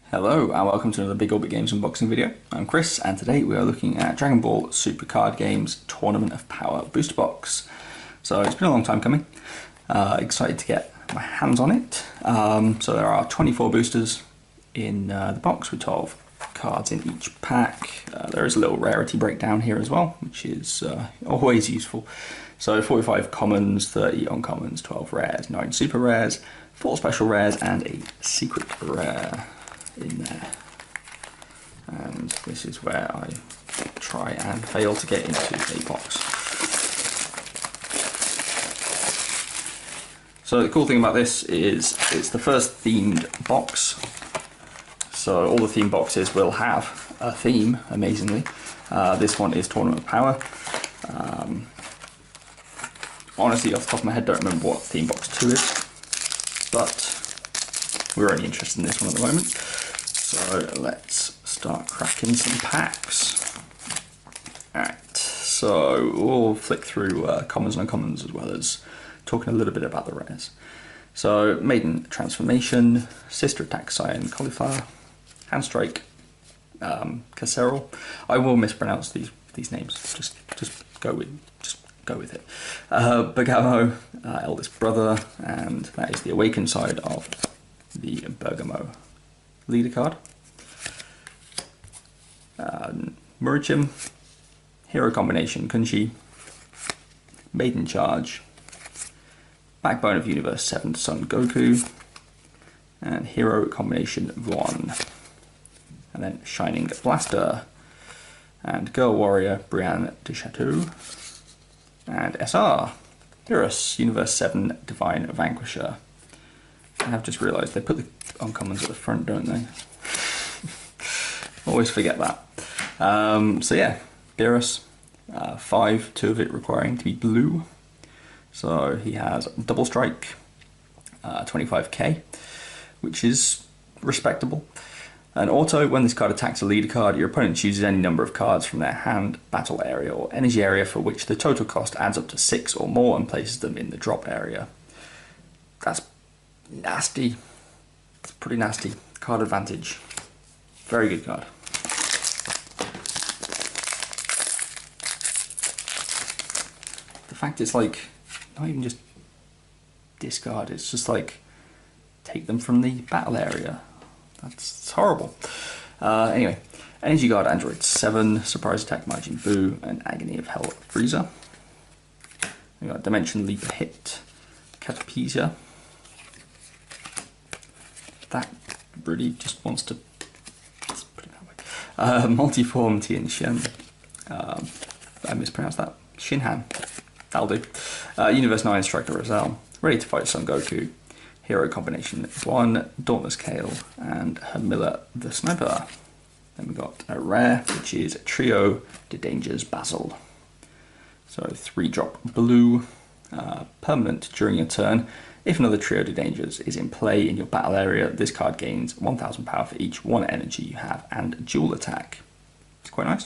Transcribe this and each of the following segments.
Hello and welcome to another Big Orbit Games unboxing video. I'm Chris and today we are looking at Dragon Ball Super Card Games Tournament of Power booster box. So it's been a long time coming, excited to get my hands on it. So there are 24 boosters in the box with 12 cards in each pack. There is a little rarity breakdown here as well, which is always useful. So 45 commons, 30 uncommons, 12 rares, 9 super rares, 4 special rares and a secret rare in there. And this is where I try and fail to get into a box. So the cool thing about this is it's the first themed box. So all the theme boxes will have a theme, amazingly. This one is Tournament of Power. Honestly, off the top of my head, don't remember what theme box 2 is, but we're only interested in this one at the moment. So let's start cracking some packs. Alright, so we'll flick through commons and uncommons as well as talking a little bit about the rares. So Maiden Transformation, Sister Attack Saiyan Cauliflower, Hand Strike, Casserole. I will mispronounce these names. Just go with it. Bergamo, eldest brother, and that is the awakened side of the Bergamo leader card. Murichim, Hero Combination Kunshi, Maiden Charge, Backbone of Universe 7 Son Goku, and Hero Combination Vuan. And then Shining Blaster, and Girl Warrior Brienne de Chateau, and SR, Beerus Universe 7 Divine Vanquisher. I have just realised they put the uncommons at the front, don't they? Always forget that. So yeah, Beerus, 5, 2 of it requiring to be blue. So he has Double Strike, 25k, which is respectable. An auto, when this card attacks a leader card, your opponent chooses any number of cards from their hand, battle area, or energy area for which the total cost adds up to 6 or more and places them in the drop area. That's nasty. It's pretty nasty. Card advantage. Very good card. The fact it's like, not even just discard, it's just like, take them from the battle area. That's horrible. Anyway, Energy Guard Android 7, Surprise Attack Majin Buu, and Agony of Hell Frieza. We got Dimension Leaper Hit, Catapesia. That really just wants to, let's put it that way. Multiform Tien Shen. I mispronounced that. Shinhan. That'll do. Universe 9 Striker Roselle. Ready to Fight Son Goku. Hero Combination 1, Dauntless Kale, and Hamilla the Sniper. Then we got a rare, which is Trio de Dangers Basil. So 3-drop blue, permanent during your turn. If another Trio de Dangers is in play in your battle area, this card gains 1000 power for each 1 energy you have and dual attack. It's quite nice.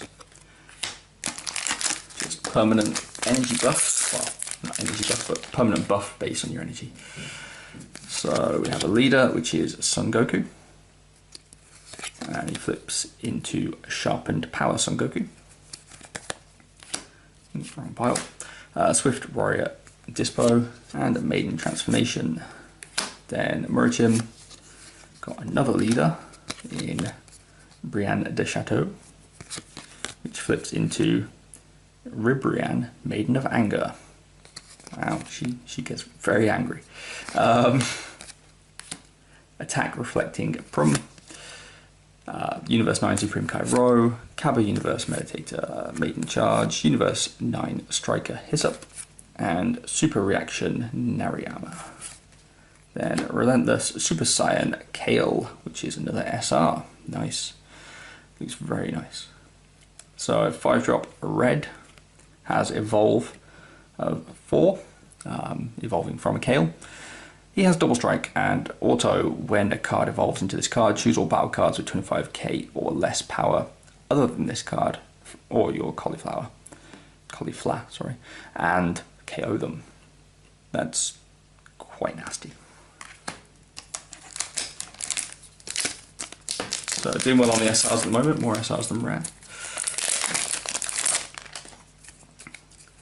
Just permanent energy buffs. Well, not energy buff, but permanent buff based on your energy. So we have a leader, which is Son Goku, and he flips into Sharpened Power Son Goku. Wrong pile. Swift Warrior Dispo, and a Maiden Transformation. Then Murichim got another leader in Brienne de Chateau, which flips into Ribrianne, Maiden of Anger. Wow, she gets very angry. Attack Reflecting Prum, Universe 9 Supreme Kairo, Kaba Universe Meditator, Maiden Charge, Universe 9 Striker Hyssop, and Super Reaction Nariyama. Then Relentless Super Saiyan Kale, which is another SR. Nice. Looks very nice. So 5-drop red has Evolve of 4, evolving from a Kale. He has Double Strike and Auto. When a card evolves into this card, choose all battle cards with 25k or less power other than this card or your cauliflower, sorry, and KO them. That's quite nasty. So doing well on the SRs at the moment, more SRs than rare.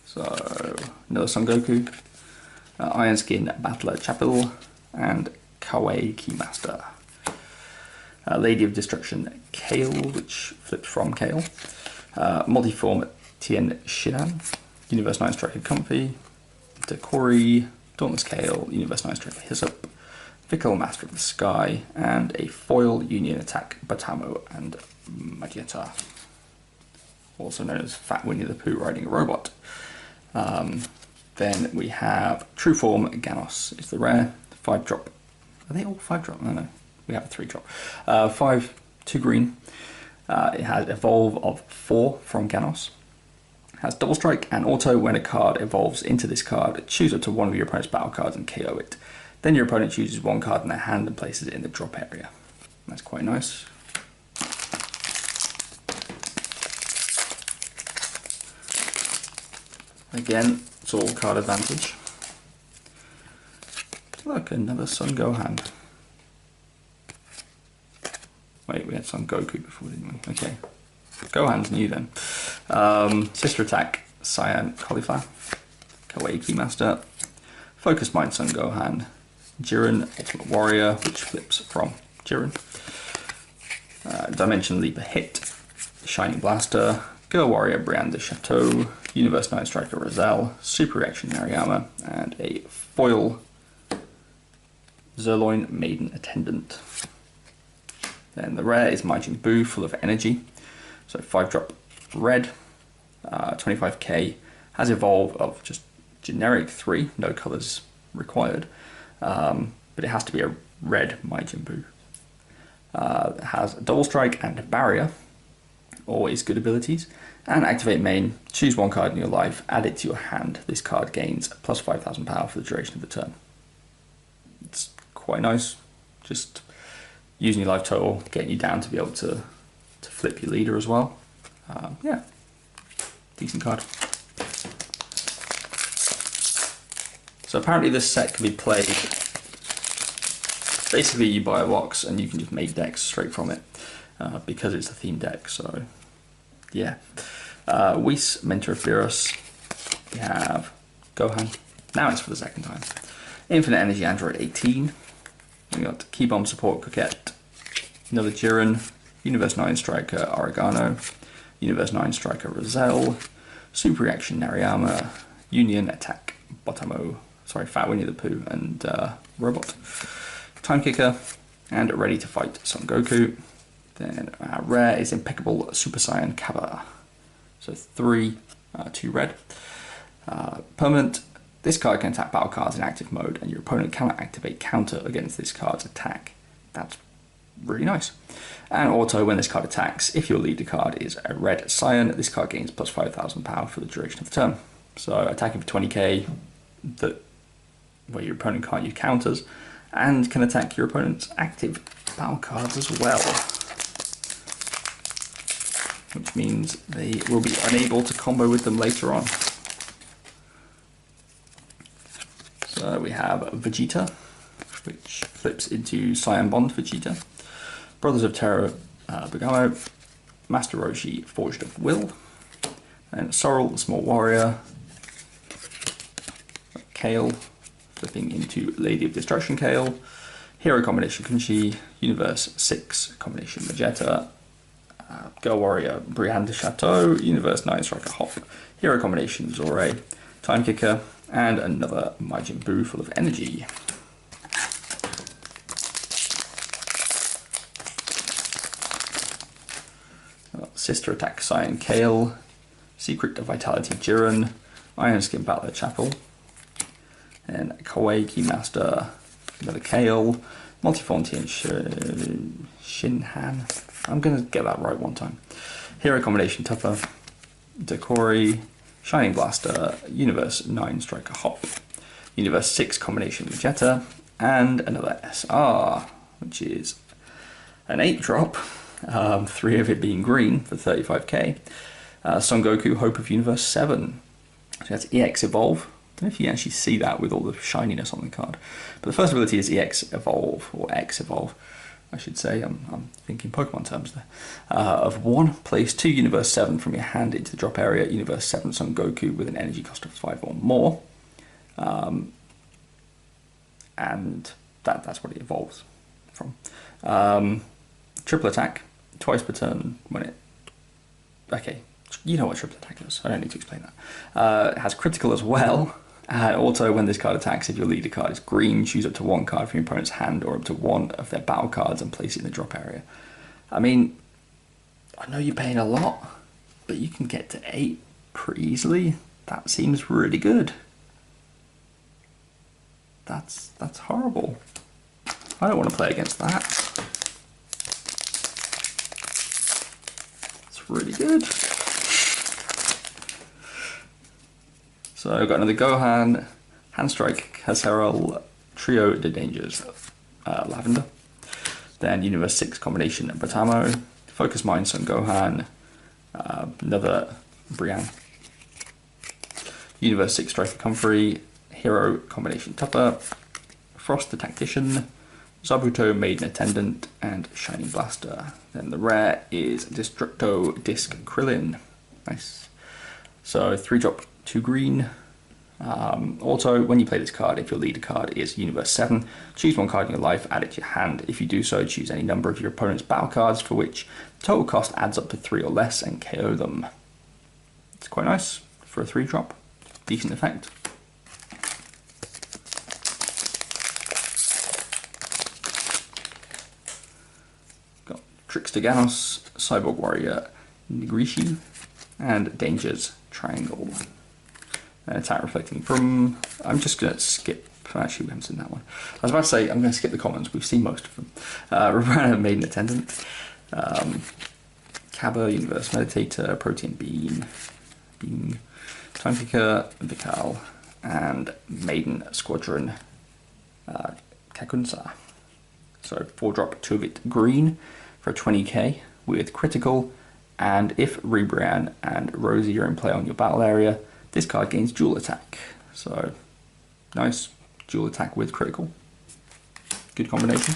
So another Son Goku, Iron Skin Battler Chapel, and Kawaii Keymaster. Lady of Destruction Kale, which flips from Kale. Multiform Tien Shinan, Universe 9 Striker Comfy. Dekori, Dauntless Kale, Universe 9 Striker Hyssop. Fickle Master of the Sky, and a foil Union Attack Batamo and Magetta. Also known as Fat Winnie the Pooh riding a robot. Then we have True Form Ganos. It's the rare 5-drop. Are they all 5-drop? No, we have a 3-drop. 5, 2 green. It has Evolve of 4 from Ganos. It has Double Strike and Auto. When a card evolves into this card, choose up to one of your opponent's battle cards and KO it. Then your opponent chooses one card in their hand and places it in the drop area. That's quite nice. Again, it's all card advantage. Look, another Son Gohan. Wait, we had Son Goku before, didn't we? Okay. Gohan's new then. Sister Attack, Cyan Cauliflower. Kawaii Keymaster. Focus Mind Son Gohan. Jiren, Ultimate Warrior, which flips from Jiren. Dimension Leaper Hit. Shining Blaster. Girl Warrior Brienne de Chateau. Universe 9 Striker Roselle. Super Reaction Nariyama. And a foil Zerloin Maiden Attendant. Then the rare is Majin Buu, full of energy. So 5-drop red. 25k. Has Evolve of just generic 3, no colours required. But it has to be a red Majin Buu. It has Double Strike and Barrier, always good abilities. And activate main, choose one card in your life, add it to your hand. This card gains plus 5,000 power for the duration of the turn. It's quite nice, just using your life total, getting you down to be able to flip your leader as well. Yeah, decent card. So apparently this set can be played, basically you buy a box and you can just make decks straight from it, because it's a theme deck, so yeah. Whis, Mentor of Beerus. We have Gohan, now it's for the second time. Infinite Energy Android 18. We got Key Bomb Support Coquette, another Jiren, Universe 9 Striker Oregano, Universe 9 Striker Roselle, Super Reaction Nariyama, Union Attack Botamo, sorry, Fat Winnie the Pooh and Robot, Time Kicker, and Ready to Fight Son Goku. Then our rare is Impeccable Super Saiyan Kaba. So 3, 2 red. Permanent, this card can attack battle cards in active mode and your opponent cannot activate counter against this card's attack. That's really nice. And auto, when this card attacks, if your leader card is a red Saiyan, this card gains plus 5,000 power for the duration of the turn. So attacking for 20k, where your opponent can't use counters, and can attack your opponent's active battle cards as well. Which means they will be unable to combo with them later on. So we have Vegeta, which flips into Saiyan Bond Vegeta. Brothers of Terror Bergamo, Master Roshi Forged of Will, and Sorrel the Small Warrior, Kale flipping into Lady of Destruction Kale, Hero Combination Kunchi, Universe 6 Combination Magetta, Girl Warrior Brienne de Chateau, Universe 9 Striker Hop, Hero Combination Zore, Time Kicker, and another Majin Buu full of energy. Sister Attack Cyan Kale, Secret of Vitality Jiren, Iron Skin Battler Chapel, and Kawaii Keymaster, another Kale, Multiform Tien Shinhan. I'm going to get that right one time. Hero Combination Tuffer, Dekori, Shining Blaster, Universe 9 Striker Hop, Universe 6 Combination Magetta, and another SR, which is an 8-drop, 3 of it being green for 35k. Son Goku, Hope of Universe 7. So that's EX Evolve. I don't know if you can actually see that with all the shininess on the card. But the first ability is EX Evolve, or X Evolve. I should say, I'm thinking Pokemon terms there, of 1. Place 2 Universe 7 from your hand into the drop area, Universe 7 Son Goku with an energy cost of 5 or more. And that's what it evolves from. Triple attack, twice per turn when it... Okay, you know what triple attack is, I don't need to explain that. It has critical as well. Also, when this card attacks, if your leader card is green, choose up to 1 card from your opponent's hand or up to 1 of their battle cards and place it in the drop area. I mean, I know you're paying a lot, but you can get to 8 pretty easily. That seems really good. That's horrible. I don't want to play against that. It's really good. So I've got another Gohan, Handstrike, Casserole, Trio de Dangers, Lavender. Then Universe 6 combination Batamo, Focus Mind Son Gohan, another Brienne. Universe 6 Striker Comfrey, Hero combination Tupper, Frost the Tactician, Zabuto Maiden Attendant, and Shining Blaster. Then the rare is Destructo Disc Krillin. Nice. So 3-drop, 2 green. Also, when you play this card, if your leader card is Universe 7, choose 1 card in your life, add it to your hand. If you do so, choose any number of your opponent's battle cards for which the total cost adds up to 3 or less and KO them. It's quite nice for a 3-drop. Decent effect. Got Trickster Ganos, Cyborg Warrior Nigrishi, and Dangers Triangle. Attack Reflecting from... I'm just going to skip... Actually, we haven't seen that one. I was about to say, I'm going to skip the commons. We've seen most of them. Rabrana Maiden Attendant. Cabba, Universe Meditator, Protein Bean, Time Picker, Vikal, and Maiden Squadron Kakunsa. So 4-drop, 2 of it green for 20k with critical, and if Rebrian and Rosie are in play on your battle area, this card gains dual attack. So nice, dual attack with critical. Good combination.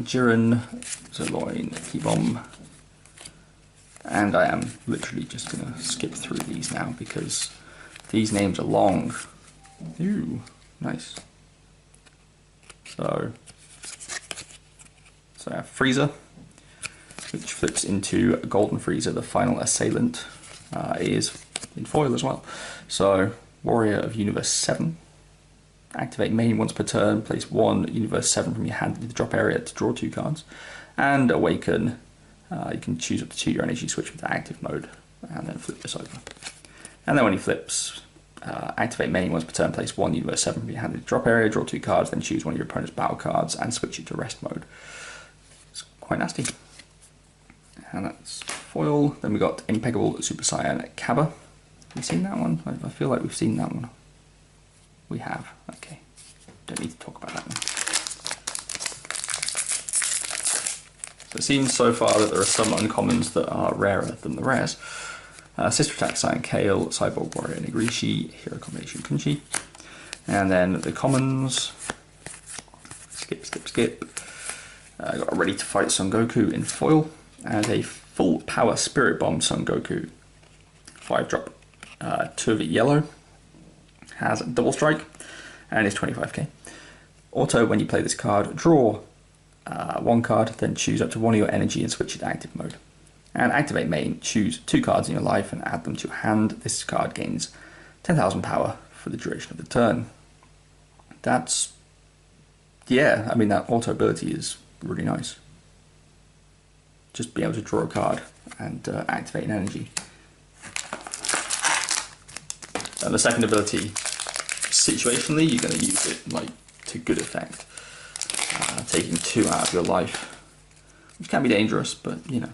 Jiren, Zerloin, Kibom. And I am literally just going to skip through these now because these names are long. Ooh, nice. So I have Frieza, which flips into Golden Frieza, the final assailant, is in foil as well. So, Warrior of Universe 7. Activate main once per turn, place 1 Universe 7 from your hand into the drop area to draw 2 cards. And Awaken, you can choose up to 2 your energy switch with active mode, and then flip this over. And then when he flips, activate main once per turn, place 1 Universe 7 from your hand into the drop area, draw 2 cards, then choose one of your opponent's battle cards and switch it to rest mode. It's quite nasty. And that's foil. Then we got Impeccable Super Saiyan Cabba. Have we seen that one? I feel like we've seen that one. We have. Okay. Don't need to talk about that one. So it seems so far that there are some uncommons that are rarer than the rares. Sister Attack Saiyan Kale, Cyborg Warrior Nigrishi, Hero Combination Kunchi. And then the commons. Skip. Got a Ready to Fight Son Goku in foil. And a full power Spirit Bomb Son Goku. 5-drop, 2 of it yellow. Has double strike and is 25k. Auto, when you play this card, draw 1 card, then choose up to 1 of your energy and switch it to active mode. And activate main, choose 2 cards in your life and add them to your hand. This card gains 10,000 power for the duration of the turn. That's... yeah, I mean that auto ability is really nice. Just be able to draw a card and activate an energy. And the second ability, situationally, you're going to use it like to good effect. Taking 2 out of your life, which can be dangerous, but you know.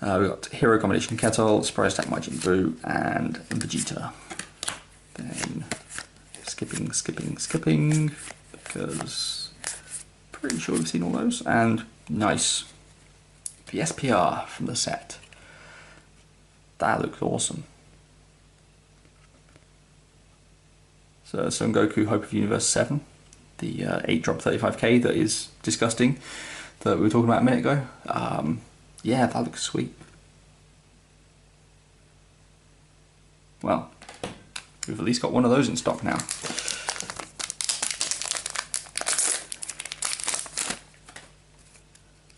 We've got Hero Combination Kettle, Surprise Attack Majin Buu, and Vegeta. Then skipping, because pretty sure we've seen all those. And nice, the SPR from the set. That looks awesome. So Son Goku, Hope of Universe 7, the 8-drop 35k that is disgusting, that we were talking about a minute ago. Yeah, that looks sweet. Well, we've at least got one of those in stock now.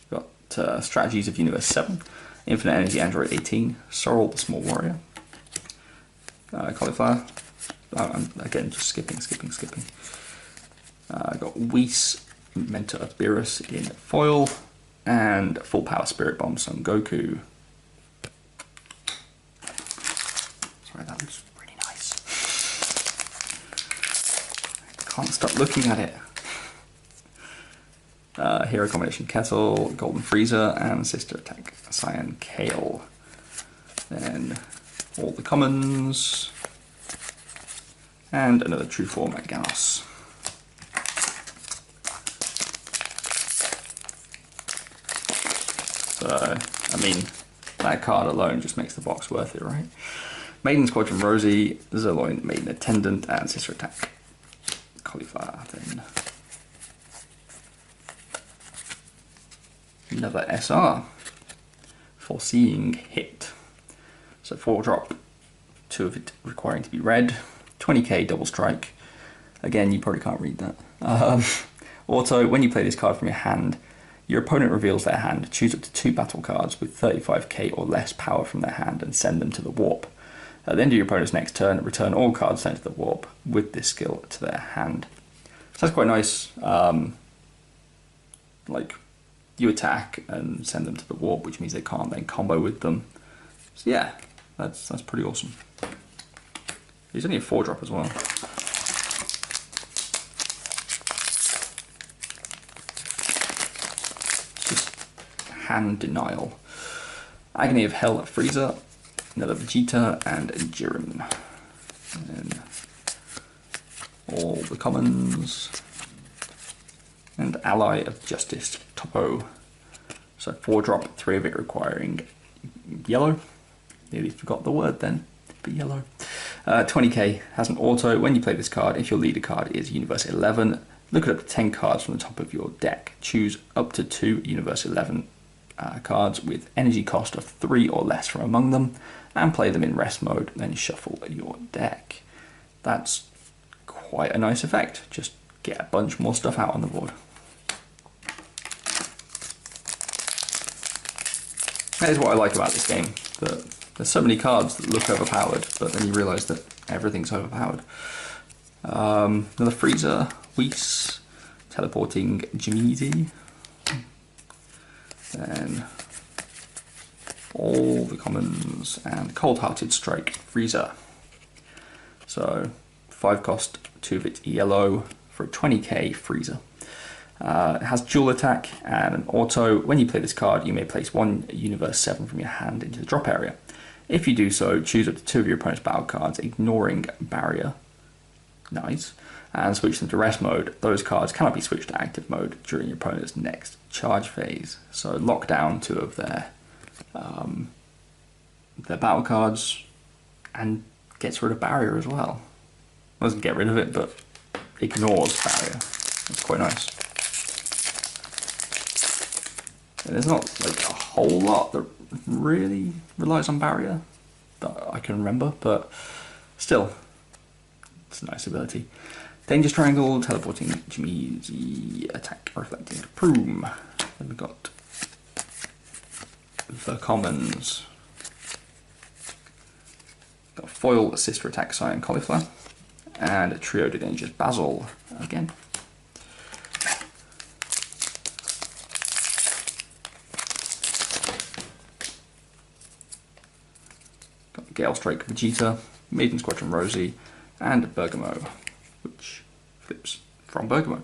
Got Strategies of Universe 7, Infinite Energy Android 18, Sorrel the Small Warrior, Cauliflower. Again, just skipping. Got Whis, Mentor of Beerus in foil, and Full Power Spirit Bomb Son Goku. Sorry, that looks really nice. Can't stop looking at it. Hero Combination Kettle, Golden Frieza, and Sister Attack Cyan Kale. Then all the commons, and another True Form at Ganos. So, I mean, that card alone just makes the box worth it, right? Maiden Squadron Rosie, Zerloin Maiden Attendant, and Sister Attack Cauliflower. Then another SR, Foreseeing Hit. So 4-drop, 2 of it requiring to be red, 20k double strike. Again, you probably can't read that. Auto, when you play this card from your hand, your opponent reveals their hand. Choose up to 2 battle cards with 35k or less power from their hand and send them to the warp. At the end of your opponent's next turn, return all cards sent to the warp with this skill to their hand. So that's quite nice. Like, you attack and send them to the warp, which means they can't then combo with them. So yeah, that's pretty awesome. He's only a 4-drop as well. Hand Denial, Agony of Hell Frieza, another Vegeta, and Jiren. And all the commons, and Ally of Justice Toppo. So 4-drop, 3 of it requiring yellow. Nearly forgot the word then, but yellow. 20k has an auto. When you play this card, if your leader card is Universe 11, look at up to 10 cards from the top of your deck. Choose up to 2 Universe 11 cards with energy cost of 3 or less from among them, and play them in rest mode, then shuffle your deck. That's quite a nice effect. Just get a bunch more stuff out on the board. That is what I like about this game, that there's so many cards that look overpowered, but then you realise that everything's overpowered. Another Frieza, Whis, Teleporting Jimmy, then all the commons, and Cold-Hearted Strike Frieza. So 5 cost, 2 of it yellow for a 20k Frieza. It has dual attack and an auto. When you play this card, you may place 1 Universe 7 from your hand into the drop area. If you do so, choose up to 2 of your opponent's battle cards, ignoring barrier. Nice. And switch them to rest mode. Those cards cannot be switched to active mode during your opponent's next charge phase. So lock down 2 of their battle cards and gets rid of barrier as well. Doesn't get rid of it, but ignores barrier. That's quite nice. And there's not like a whole lot that really relies on barrier that I can remember, but still, it's a nice ability. Dangerous Triangle, Teleporting Jimmy, Attack, Reflecting Plume. Then we've got the commons. Got Foil, Sister Attack, Cyan Cauliflower, and a Trio de Dangers Basil again. Got Gale Strike Vegeta, Maiden Squadron Rosie, and Bergamo, which flips from Bergamo.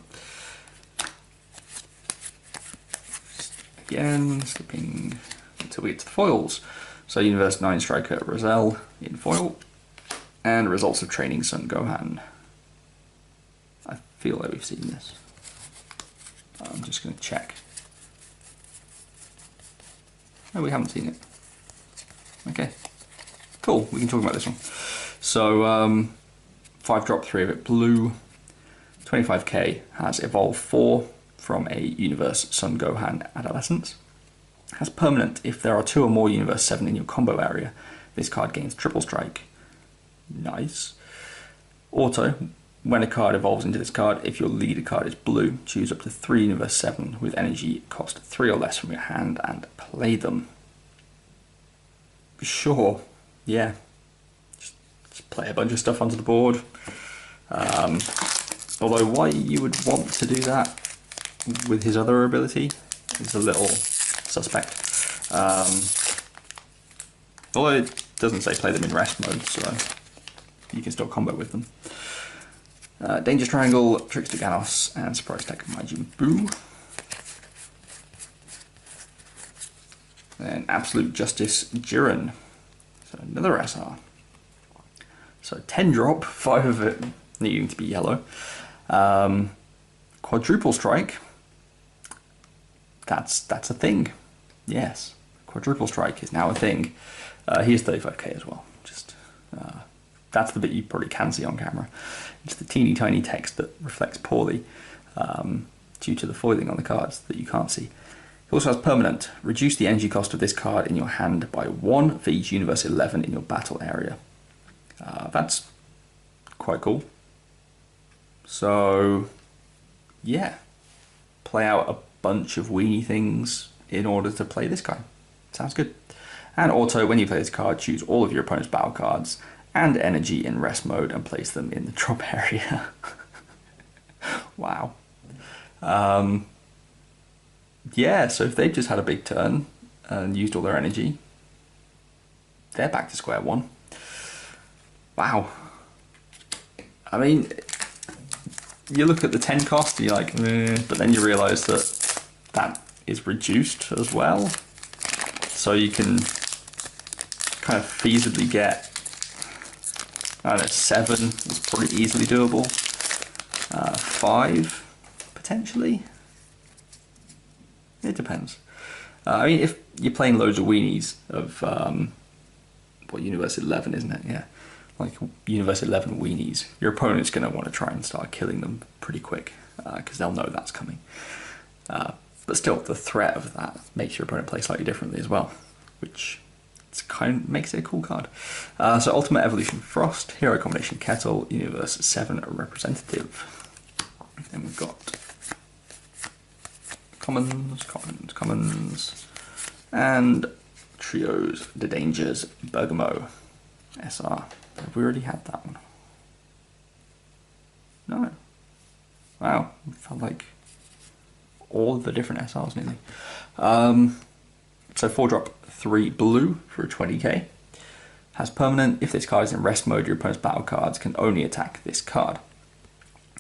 Again, skipping until we get to the foils. So Universe 9 Striker Roselle in foil, and Results of Training Son Gohan. I feel like we've seen this. I'm just going to check. No, we haven't seen it. Okay, cool, we can talk about this one. So, 5 drop, 3 of it blue. 25k has Evolve 4 from a Universe Sun Gohan Adolescence. Has permanent, if there are 2 or more Universe 7 in your combo area, this card gains triple strike. Nice. Auto, when a card evolves into this card, if your leader card is blue, choose up to 3 Universe 7 with energy cost 3 or less from your hand and play them. Sure, yeah. Just play a bunch of stuff onto the board. Although why you would want to do that with his other ability is a little suspect. Although it doesn't say play them in rest mode, so you can still combo with them. Danger Triangle, Trickster Ganos, and Surprise Attack Majin Buu. Then Absolute Justice Jiren. So another SR. So 10 drop, 5 of it needing to be yellow. Quadruple Strike. That's a thing. Yes. Quadruple Strike is now a thing. Here's 35k as well. Just that's the bit you probably can see on camera. It's the teeny tiny text that reflects poorly due to the foiling on the cards that you can't see. It also has permanent. Reduce the energy cost of this card in your hand by 1 for each Universe 11 in your battle area. That's quite cool. So, yeah. Play out a bunch of weenie things in order to play this guy. Sounds good. And auto, when you play this card, choose all of your opponent's battle cards and energy in rest mode and place them in the drop area. Wow. Yeah, so if they've just had a big turn and used all their energy, they're back to square one. Wow. I mean, you look at the 10 cost and you're like, but then you realise that that is reduced as well. So you can kind of feasibly get, I don't know, 7 is probably easily doable. 5, potentially. It depends. I mean, if you're playing loads of weenies of, what, Universe 11, isn't it? Yeah. Like Universe 11 weenies, your opponent's going to want to try and start killing them pretty quick, because they'll know that's coming. But still, the threat of that makes your opponent play slightly differently as well, which makes it a cool card. So Ultimate Evolution Frost, Hero Combination Kettle, Universe 7 Representative. Then we've got commons, and trios, The Dangers, Bergamo, SR. Have we already had that one? No. Wow, it felt like all the different SRs nearly. So 4 drop, 3 blue for a 20k. Has permanent, if this card is in rest mode, your opponent's battle cards can only attack this card.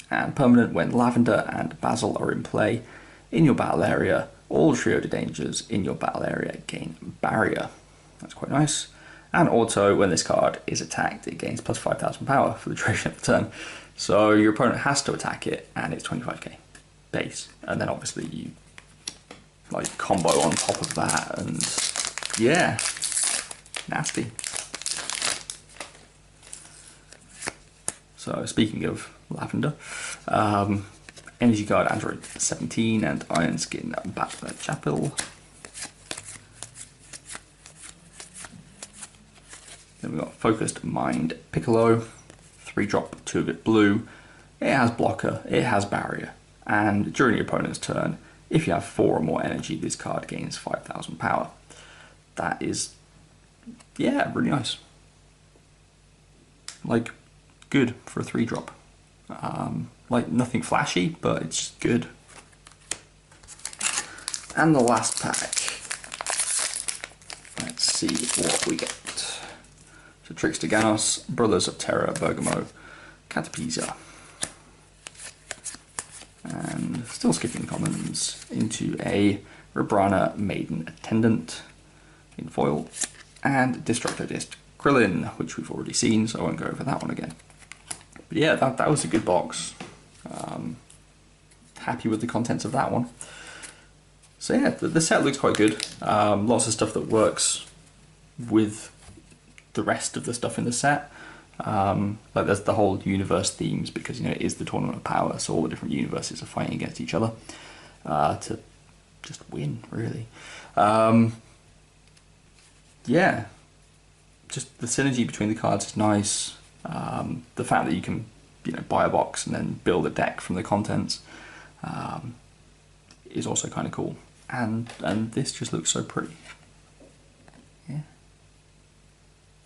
And permanent, when Lavender and Basil are in play in your battle area, all trio to dangers in your battle area gain barrier. That's quite nice. And auto, when this card is attacked, it gains plus 5,000 power for the duration of the turn. So your opponent has to attack it, and it's 25k base. And then obviously you like combo on top of that, and yeah, nasty. So speaking of Lavender, Energy Guard Android 17 and Iron Skin Battler Chapel. Then we've got Focused Mind Piccolo, 3 drop, 2 of it blue. It has blocker, it has barrier, and during your opponent's turn, if you have 4 or more energy, this card gains 5,000 power. That is, yeah, really nice. Like, good for a 3 drop. Like, nothing flashy, but it's good. And the last pack. Let's see what we get. So Trickster Ganos, Brothers of Terror, Bergamo, Catapeza. And still skipping commons into a Rabrana Maiden Attendant in foil. And Destructo Disc Krillin, which we've already seen, so I won't go over that one again. But yeah, that was a good box. Happy with the contents of that one. So yeah, the set looks quite good. Lots of stuff that works with the rest of the stuff in the set. Like there's the whole universe themes because, you know, it is the Tournament of Power, so all the different universes are fighting against each other to just win, really. Yeah, just the synergy between the cards is nice. The fact that you can, you know, buy a box and then build a deck from the contents is also kind of cool. And this just looks so pretty. Yeah,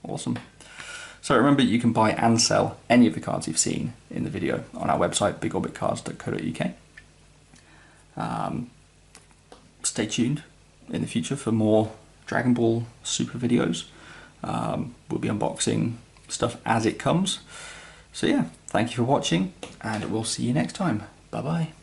awesome. So remember, you can buy and sell any of the cards you've seen in the video on our website, bigorbitcards.co.uk. Stay tuned in the future for more Dragon Ball Super videos. We'll be unboxing stuff as it comes. So yeah, thank you for watching, and we'll see you next time. Bye bye.